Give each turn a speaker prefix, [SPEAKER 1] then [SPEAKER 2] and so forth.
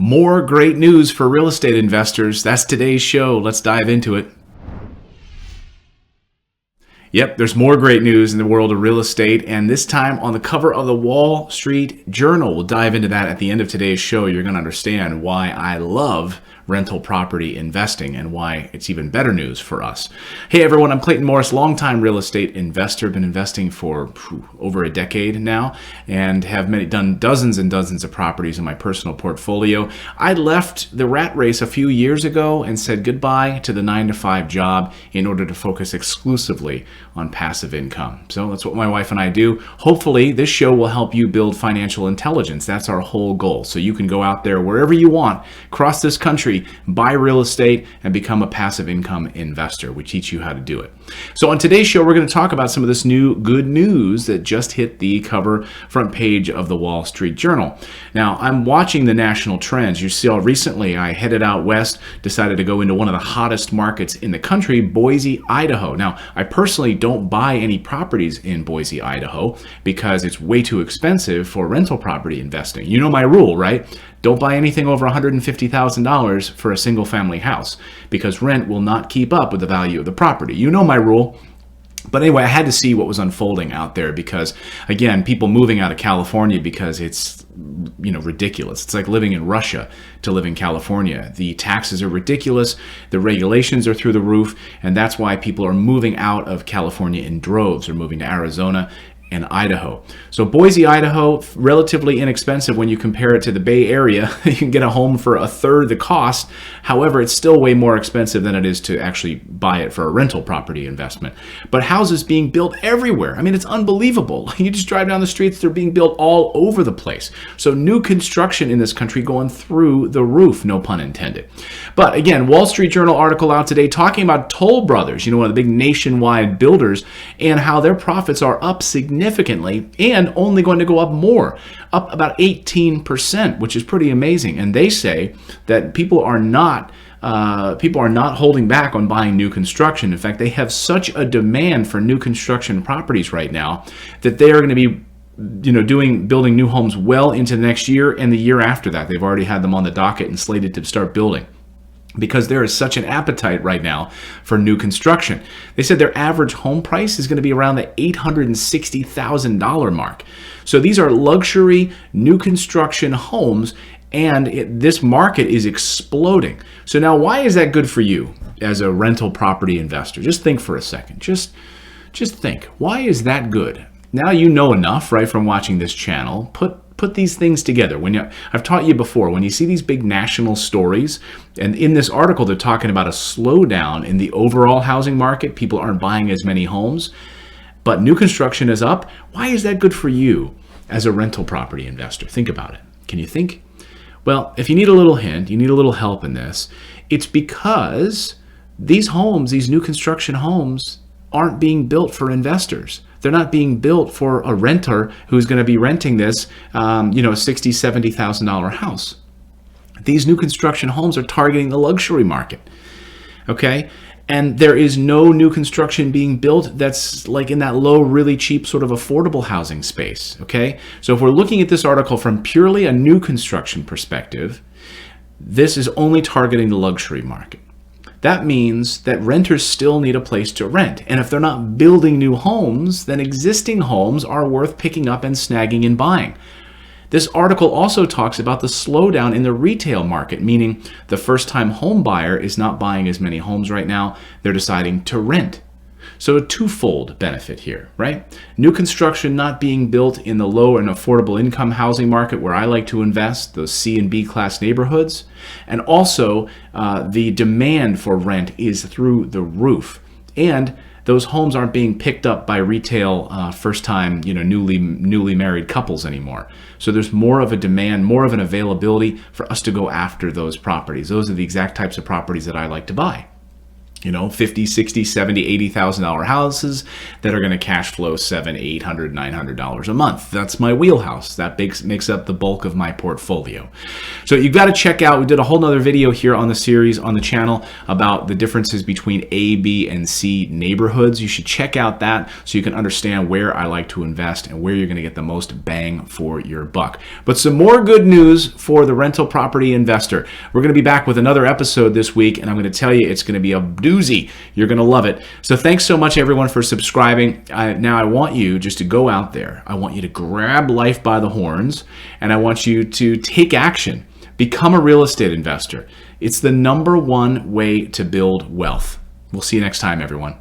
[SPEAKER 1] More great news for real estate investors. That's today's show. Let's dive into it. Yep, there's more great news in the world of real estate, and this time on the cover of the Wall Street Journal. We'll dive into that at the end of today's show. You're going to understand why I love rental property investing and why it's even better news for us. Hey everyone, I'm Clayton Morris, longtime real estate investor. Been investing for over a decade now and have done dozens and dozens of properties in my personal portfolio. I left the rat race a few years ago and said goodbye to the 9-to-5 job in order to focus exclusively on passive income. So that's what my wife and I do. Hopefully this show will help you build financial intelligence. That's our whole goal. So you can go out there wherever you want, across this country, buy real estate and become a passive income investor. We teach you how to do it. So on today's show, we're going to talk about some of this new good news that just hit the cover front page of the Wall Street Journal. Now, I'm watching the national trends. You saw recently I headed out west, decided to go into one of the hottest markets in the country, Boise, Idaho. Now, I personally don't buy any properties in Boise, Idaho because it's way too expensive for rental property investing. You know my rule, right? Don't buy anything over $150,000 for a single family house because rent will not keep up with the value of the property. You know my rule. But anyway, I had to see what was unfolding out there because, again, people moving out of California because it's, ridiculous. It's like living in Russia to live in California. The taxes are ridiculous. The regulations are through the roof. And that's why people are moving out of California in droves or moving to Arizona and Idaho. So Boise, Idaho, relatively inexpensive when you compare it to the Bay Area. You can get a home for a third the cost. However, it's still way more expensive than it is to actually buy it for a rental property investment. But houses being built everywhere. I mean, it's unbelievable. You just drive down the streets, they're being built all over the place. So new construction in this country going through the roof, no pun intended. But again, Wall Street Journal article out today talking about Toll Brothers, one of the big nationwide builders, and how their profits are up significantly and only going to go up more, up about 18%, which is pretty amazing. And they say that people are not holding back on buying new construction. In fact, they have such a demand for new construction properties right now that they are going to be building new homes well into the next year and the year after that. They've already had them on the docket and slated to start building, because there is such an appetite right now for new construction. They said their average home price is going to be around the $860,000 mark. So these are luxury new construction homes, and this market is exploding. So now, why is that good for you as a rental property investor? Just think for a second. Just think. Why is that good? Now you know enough, right, from watching this channel. Put these things together. I've taught you before, when you see these big national stories, and in this article they're talking about a slowdown in the overall housing market, people aren't buying as many homes, but new construction is up. Why is that good for you as a rental property investor? Think about it. Can you think? Well, if you need a little hint, you need a little help in this, it's because these homes, these new construction homes, aren't being built for investors. They're not being built for a renter who's going to be renting this, $60,000, $70,000 house. These new construction homes are targeting the luxury market, okay? And there is no new construction being built that's like in that low, really cheap sort of affordable housing space, okay? So if we're looking at this article from purely a new construction perspective, this is only targeting the luxury market. That means that renters still need a place to rent. And if they're not building new homes, then existing homes are worth picking up and snagging and buying. This article also talks about the slowdown in the retail market, meaning the first-time home buyer is not buying as many homes right now. They're deciding to rent. So a twofold benefit here, right? New construction not being built in the low and affordable income housing market where I like to invest, those C and B class neighborhoods. And also the demand for rent is through the roof. And those homes aren't being picked up by retail first-time, newly married couples anymore. So there's more of a demand, more of an availability for us to go after those properties. Those are the exact types of properties that I like to buy. $50, $60, $70, $80,000 houses that are going to cash flow $700, $800, $900 a month. That's my wheelhouse. That makes up the bulk of my portfolio. So you've got to check out, we did a whole nother video here on the series on the channel about the differences between A, B, and C neighborhoods. You should check out that so you can understand where I like to invest and where you're going to get the most bang for your buck. But some more good news for the rental property investor. We're going to be back with another episode this week, and I'm going to tell you it's going to be a doozy. You're going to love it. So thanks so much, everyone, for subscribing. Now I want you just to go out there. I want you to grab life by the horns, and I want you to take action. Become a real estate investor. It's the #1 way to build wealth. We'll see you next time, everyone.